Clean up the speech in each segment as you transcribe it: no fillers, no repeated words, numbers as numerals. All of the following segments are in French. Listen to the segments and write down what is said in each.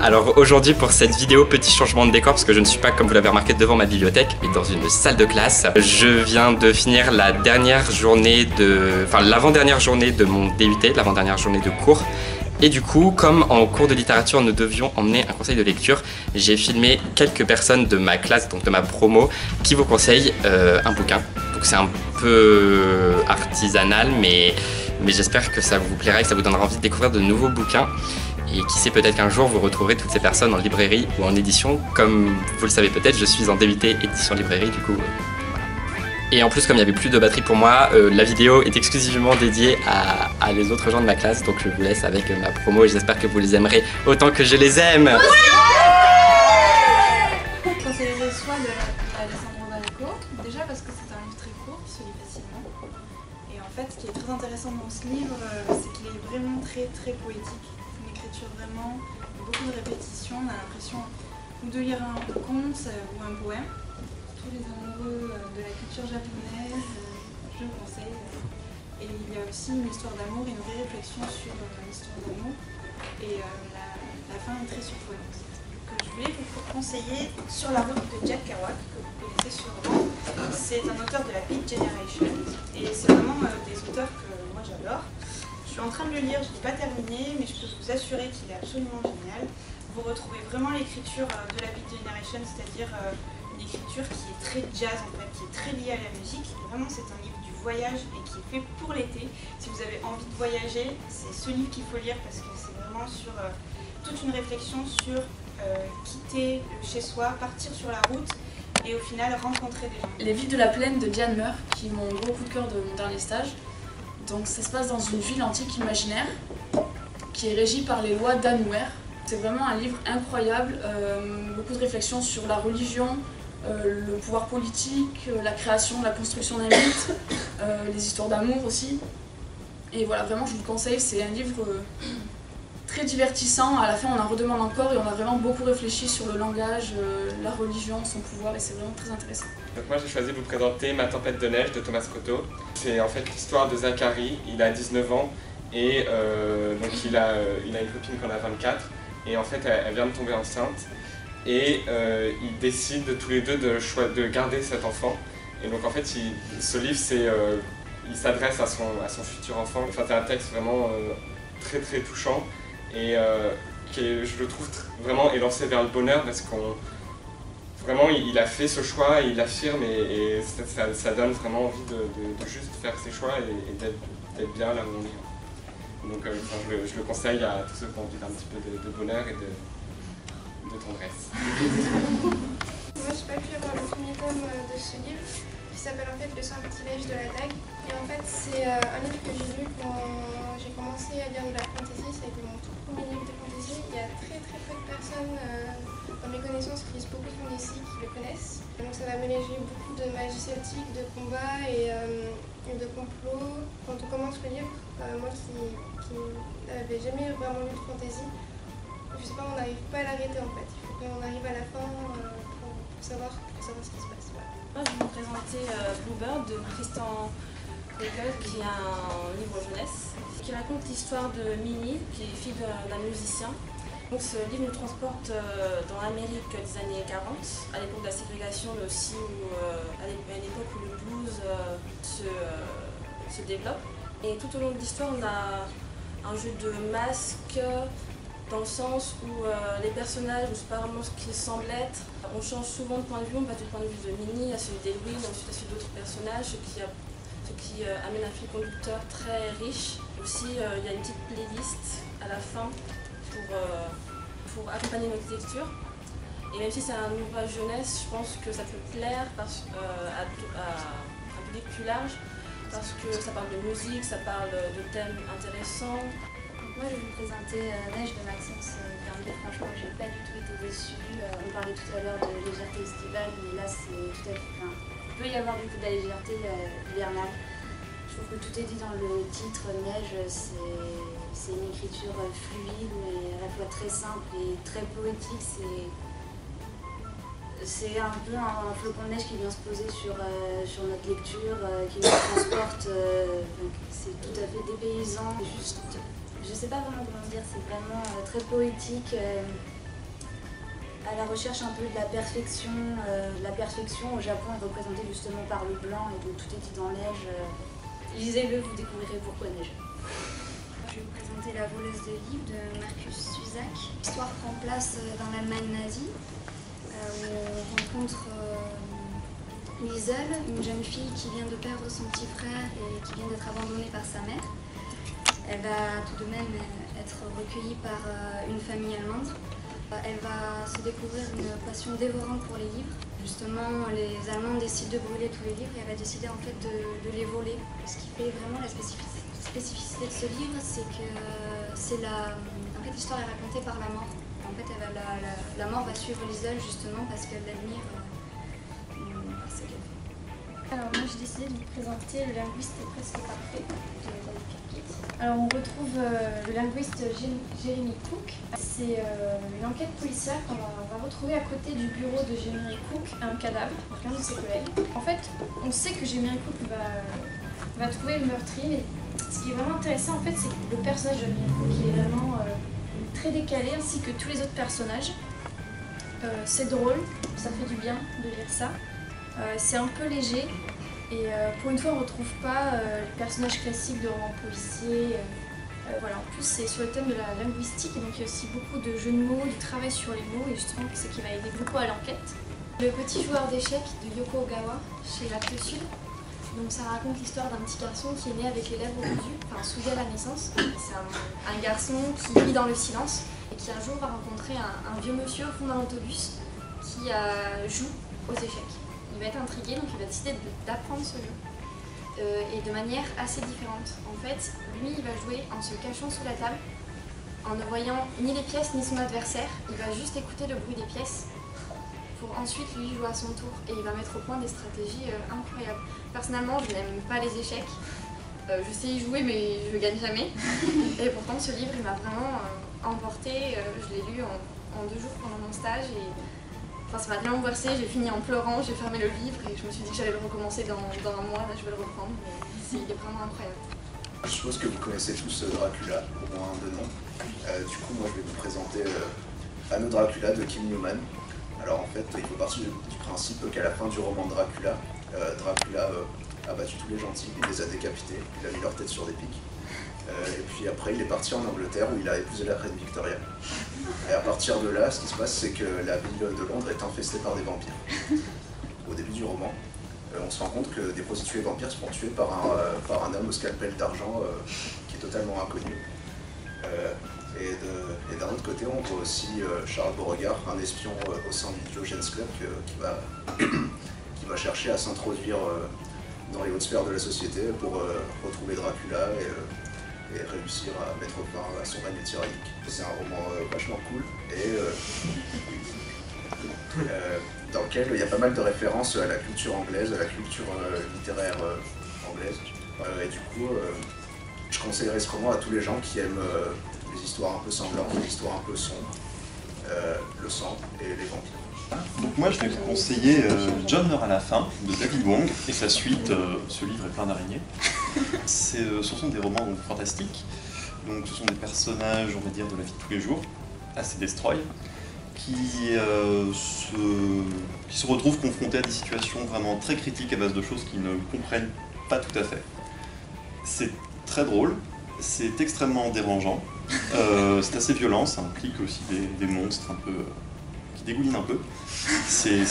Alors aujourd'hui pour cette vidéo, petit changement de décor parce que je ne suis pas, comme vous l'avez remarqué, devant ma bibliothèque mais dans une salle de classe. Je viens de finir la dernière journée l'avant-dernière journée de mon DUT, l'avant-dernière journée de cours. Et du coup, comme en cours de littérature nous devions emmener un conseil de lecture, j'ai filmé quelques personnes de ma classe, donc de ma promo, qui vous conseillent un bouquin. Donc c'est un peu artisanal mais j'espère que ça vous plaira et que ça vous donnera envie de découvrir de nouveaux bouquins. Et qui sait, peut-être qu'un jour vous retrouverez toutes ces personnes en librairie ou en édition. Comme vous le savez peut-être, je suis en DUT édition librairie, du coup voilà. Et en plus, comme il n'y avait plus de batterie pour moi, la vidéo est exclusivement dédiée à les autres gens de ma classe. Donc je vous laisse avec ma promo et j'espère que vous les aimerez autant que je les aime. Je conseillerais soit de Alessandro Baricco, déjà parce que c'est un livre très court qui se lit facilement. Et en fait, ce qui est très intéressant dans ce livre, c'est qu'il est vraiment très poétique. Une écriture vraiment, beaucoup de répétitions. On a l'impression de lire un conte ou un poème. Tous les amoureux de la culture japonaise, je le conseille. Et il y a aussi une histoire d'amour et une vraie réflexion sur l'histoire d'amour. Et la fin est très surprenante. Je voulais vous conseiller Sur la route de Jack Kerouac, que vous connaissez sûrement. C'est un auteur de la Beat Generation et c'est vraiment des auteurs que moi j'adore. Je suis en train de le lire, je ne l'ai pas terminé, mais je peux vous assurer qu'il est absolument génial. Vous retrouvez vraiment l'écriture de la Beat Generation, c'est-à-dire une écriture qui est très jazz en fait, qui est très liée à la musique. Et vraiment c'est un livre du voyage et qui est fait pour l'été. Si vous avez envie de voyager, c'est ce livre qu'il faut lire parce que c'est vraiment sur toute une réflexion sur quitter chez soi, partir sur la route et au final rencontrer des gens. Les villes de la plaine de Diane Meur, qui m'ont gros coup de cœur de mon dernier stage. Donc ça se passe dans une ville antique imaginaire qui est régie par les lois d'Anouer. C'est vraiment un livre incroyable, beaucoup de réflexions sur la religion, le pouvoir politique, la création, la construction d'un mythe, les histoires d'amour aussi. Et voilà, vraiment je vous le conseille, c'est un livre très divertissant. À la fin on en redemande encore et on a vraiment beaucoup réfléchi sur le langage, la religion, son pouvoir et c'est vraiment très intéressant. Donc moi j'ai choisi de vous présenter Ma tempête de neige de Thomas Croteau. C'est en fait l'histoire de Zachary, il a 19 ans et donc il a une copine qui en a 24 et en fait elle vient de tomber enceinte et ils décident tous les deux de garder cet enfant. Et donc en fait ce livre il s'adresse à son futur enfant. Enfin, c'est un texte vraiment très touchant et qui je le trouve vraiment élancé vers le bonheur parce vraiment il a fait ce choix, il l'affirme et ça donne vraiment envie de juste faire ses choix et d'être bien là où on est. Donc je le conseille à tous ceux qui ont envie d'un petit peu de bonheur et de tendresse. Moi j'ai pas pu avoir le premier tome de ce livre qui s'appelle en fait Le sortilège de la dague. Et en fait c'est un livre que j'ai lu quand j'ai commencé à lire de la fantasy, ça a été mon tout premier livre de fantasy. Il y a très peu de personnes dans mes connaissances qui lisent beaucoup de fantasy qui le connaissent. Donc ça va mélanger beaucoup de magie celtique, de combat et de complot. Quand on commence le livre, moi qui n'avais jamais vraiment lu de fantasy, je sais pas, on n'arrive pas à l'arrêter en fait. Il faut qu'on arrive à la fin pour savoir ce qui se passe. Voilà. Moi je vais vous présenter Bluebird de Tristan Cole, qui est un livre jeunesse, qui raconte l'histoire de Minnie, qui est fille d'un musicien. Donc ce livre nous transporte dans l'Amérique des années 40, à l'époque de la ségrégation, mais aussi à une époque où le blues se développe. Et tout au long de l'histoire, on a un jeu de masques, dans le sens où les personnages ne sont pas vraiment ce qu'ils semblent être. On change souvent de point de vue, on passe du point de vue de Minnie à celui d'Elwyn, ensuite à celui d'autres personnages, ce qui amène un fil conducteur très riche. Aussi, il y a une petite playlist à la fin pour accompagner notre lecture. Et même si c'est un ouvrage jeunesse, je pense que ça peut plaire à un public plus large, parce que ça parle de musique, ça parle de thèmes intéressants. Moi je vais vous présenter Neige de Maxence Bernier. Franchement j'ai pas du tout été déçue. On parlait tout à l'heure de légèreté estivale, mais là c'est tout à fait... Enfin, il peut y avoir du coup de la légèreté hivernale. Je trouve que tout est dit dans le titre. Neige, c'est une écriture fluide mais à la fois très simple et très poétique. C'est un peu un flocon de neige qui vient se poser sur notre lecture, qui nous transporte. C'est tout à fait dépaysant. Je sais pas vraiment comment dire, c'est vraiment très poétique. à la recherche un peu de la perfection. La perfection au Japon est représentée justement par le blanc et donc tout est dit en neige. Lisez-le, vous découvrirez pourquoi neige. Je vais vous présenter La voleuse de livres de Marcus Zusak. L'histoire prend place dans l'Allemagne nazie, où on rencontre Liesel, une jeune fille qui vient de perdre son petit frère et qui vient d'être abandonnée par sa mère. Elle va tout de même être recueillie par une famille allemande. Elle va se découvrir une passion dévorante pour les livres. Justement, les Allemands décident de brûler tous les livres et elle va décider en fait de les voler. Ce qui fait vraiment la spécificité de ce livre, c'est que en fait, l'histoire est racontée par la mort. En fait, la mort va suivre Liesel justement parce qu'elle l'admire ce qu'elle fait. Alors moi j'ai décidé de vous présenter Le linguiste est presque parfait de David Kirkit. Alors on retrouve le linguiste Jeremy Cook. C'est une enquête policière qu'on va retrouver à côté du bureau de Jeremy Cook, un cadavre, donc un de ses collègues. En fait, on sait que Jeremy Cook va trouver le meurtrier, mais ce qui est vraiment intéressant en fait, c'est que le personnage de Jeremy Cook il est vraiment très décalé, ainsi que tous les autres personnages. C'est drôle, ça fait du bien de lire ça. C'est un peu léger et pour une fois on ne retrouve pas les personnages classiques de romans policiers. Voilà. En plus c'est sur le thème de la linguistique et donc il y a aussi beaucoup de jeux de mots, du travail sur les mots et justement c'est ce qui va aider beaucoup à l'enquête. Le petit joueur d'échecs de Yoko Ogawa chez L'Acte Sud. Donc ça raconte l'histoire d'un petit garçon qui est né avec les lèvres cousues, enfin souillées à la naissance. C'est un garçon qui vit dans le silence et qui un jour va rencontrer un vieux monsieur au fond d'un autobus qui joue aux échecs. Il va être intrigué, donc il va décider d'apprendre ce jeu. Et de manière assez différente. En fait, lui, il va jouer en se cachant sous la table, en ne voyant ni les pièces ni son adversaire. Il va juste écouter le bruit des pièces pour ensuite lui jouer à son tour. Et il va mettre au point des stratégies incroyables. Personnellement, je n'aime pas les échecs. Je sais y jouer, mais je ne gagne jamais. Et pourtant, ce livre, il m'a vraiment emporté. Je l'ai lu en 2 jours pendant mon stage. Enfin, ça m'a tellement bouleversée, j'ai fini en pleurant, j'ai fermé le livre et je me suis dit que j'allais le recommencer dans un mois, là je vais le reprendre, mais il est vraiment incroyable. Je suppose que vous connaissez tous Dracula, au moins de nom. Du coup, moi je vais vous présenter Anno Dracula de Kim Newman. Alors en fait, il faut partir du principe qu'à la fin du roman Dracula, Dracula a battu tous les gentils, il les a décapités, il a mis leur tête sur des pics. Et puis après, il est parti en Angleterre où il a épousé la reine Victoria. Et à partir de là, ce qui se passe, c'est que la ville de Londres est infestée par des vampires. Au début du roman, on se rend compte que des prostituées vampires se font tuer par un homme au scalpel d'argent qui est totalement inconnu. Et d'un autre côté, on voit aussi Charles Beauregard, un espion au sein du Diogenes Club qui va chercher à s'introduire dans les hautes sphères de la société pour retrouver Dracula et réussir à mettre fin à son règne tyrannique. C'est un roman vachement cool et dans lequel il y a pas mal de références à la culture anglaise, à la culture littéraire anglaise. Et du coup, je conseillerais ce roman à tous les gens qui aiment les histoires un peu sanglantes, les histoires un peu sombres, le sang et les vampires. Donc moi je vais vous conseiller John meurt à la fin de David Wong et sa suite, ce livre est plein d'araignées. Ce sont des romans donc, fantastiques, donc ce sont des personnages on va dire de la vie de tous les jours, assez destroy, qui se retrouvent confrontés à des situations vraiment très critiques à base de choses qu'ils ne comprennent pas tout à fait. C'est très drôle, c'est extrêmement dérangeant, c'est assez violent, ça implique aussi des monstres un peu... qui dégoulinent un peu. C'est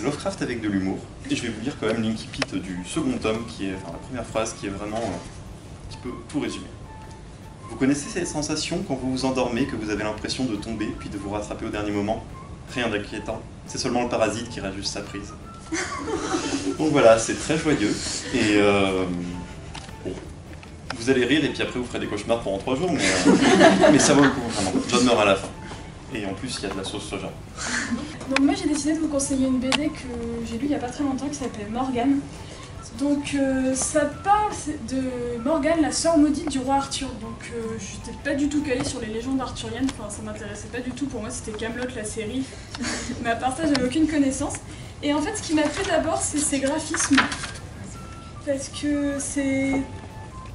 Lovecraft avec de l'humour. Et je vais vous lire quand même l'incipit du second tome, qui est, enfin, la première phrase qui est vraiment un petit peu tout résumé. Vous connaissez ces sensations quand vous vous endormez, que vous avez l'impression de tomber, puis de vous rattraper au dernier moment? Rien d'inquiétant, c'est seulement le parasite qui rajuste sa prise. Donc voilà, c'est très joyeux, et bon, vous allez rire, et puis après vous ferez des cauchemars pendant 3 jours, mais ça vaut le coup, vraiment. John meurt à la fin. Et en plus, il y a de la sauce soja. Donc moi j'ai décidé de vous conseiller une BD que j'ai lue il n'y a pas très longtemps qui s'appelle Morgane. Donc ça parle de Morgane, la sœur maudite du roi Arthur. Donc je n'étais pas du tout calée sur les légendes arthuriennes, enfin ça m'intéressait pas du tout, pour moi c'était Kaamelott la série. Mais à part ça j'avais aucune connaissance. Et en fait ce qui m'a plu d'abord c'est ses graphismes. Parce que c'est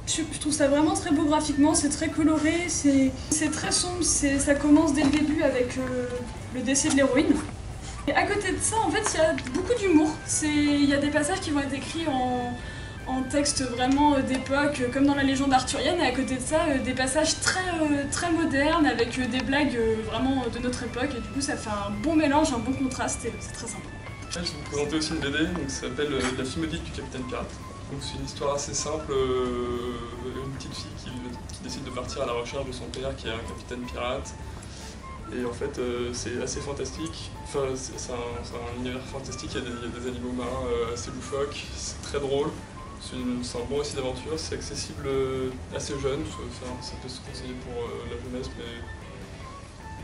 Je trouve ça vraiment très beau graphiquement, c'est très coloré, c'est très sombre, ça commence dès le début avec le décès de l'héroïne. Et à côté de ça, en fait, il y a beaucoup d'humour. Il y a des passages qui vont être écrits en texte vraiment d'époque, comme dans la légende arthurienne, et à côté de ça, des passages très modernes, avec des blagues vraiment de notre époque, et du coup ça fait un bon mélange, un bon contraste, et c'est très sympa. Je vais vous présenter aussi une BD, donc ça s'appelle La fille maudite du capitaine pirate. C'est une histoire assez simple, une petite fille qui décide de partir à la recherche de son père qui est un capitaine pirate. Et en fait c'est assez fantastique, enfin, c'est un univers fantastique, il y a des animaux marins assez loufoques, c'est très drôle. C'est un bon récit d'aventure, c'est accessible assez jeune, ça peut se conseiller pour la jeunesse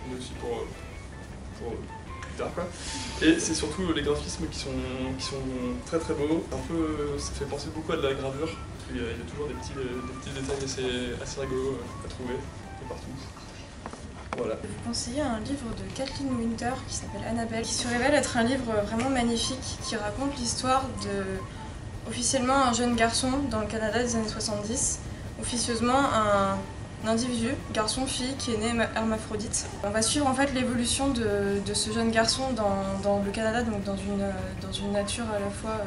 mais aussi pour plus tard quoi. Et c'est surtout les graphismes qui sont très beaux, ça fait penser beaucoup à de la gravure, il y a toujours des petits détails assez rigolos à trouver un peu partout. Voilà. Je vais vous conseiller un livre de Kathleen Winter qui s'appelle Annabelle, qui se révèle être un livre vraiment magnifique, qui raconte l'histoire de officiellement un jeune garçon dans le Canada des années 70, officieusement un individu, garçon-fille, qui est né hermaphrodite. On va suivre en fait l'évolution de ce jeune garçon dans le Canada, donc dans une nature à la fois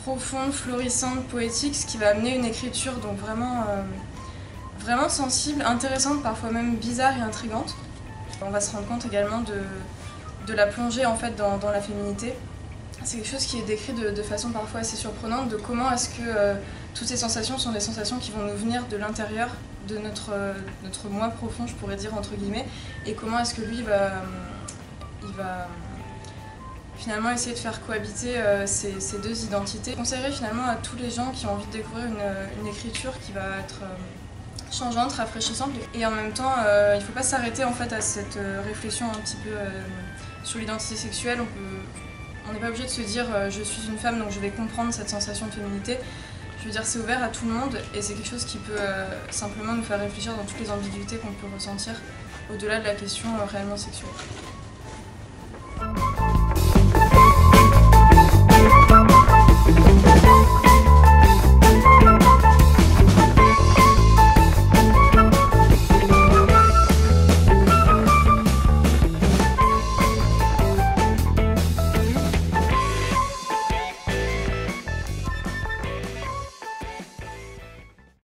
profonde, florissante, poétique, ce qui va amener une écriture donc vraiment sensible, intéressante, parfois même bizarre et intrigante. On va se rendre compte également de la plongée en fait dans la féminité. C'est quelque chose qui est décrit de façon parfois assez surprenante, de comment est-ce que toutes ces sensations sont des sensations qui vont nous venir de l'intérieur de notre moi profond, je pourrais dire entre guillemets, et comment est-ce que lui il va finalement essayer de faire cohabiter ces deux identités. Je conseillerais finalement à tous les gens qui ont envie de découvrir une écriture qui va être changeante, rafraîchissante, et en même temps il ne faut pas s'arrêter en fait à cette réflexion un petit peu sur l'identité sexuelle. On n'est pas obligé de se dire je suis une femme donc je vais comprendre cette sensation de féminité. Je veux dire c'est ouvert à tout le monde et c'est quelque chose qui peut simplement nous faire réfléchir dans toutes les ambiguïtés qu'on peut ressentir au-delà de la question réellement sexuelle.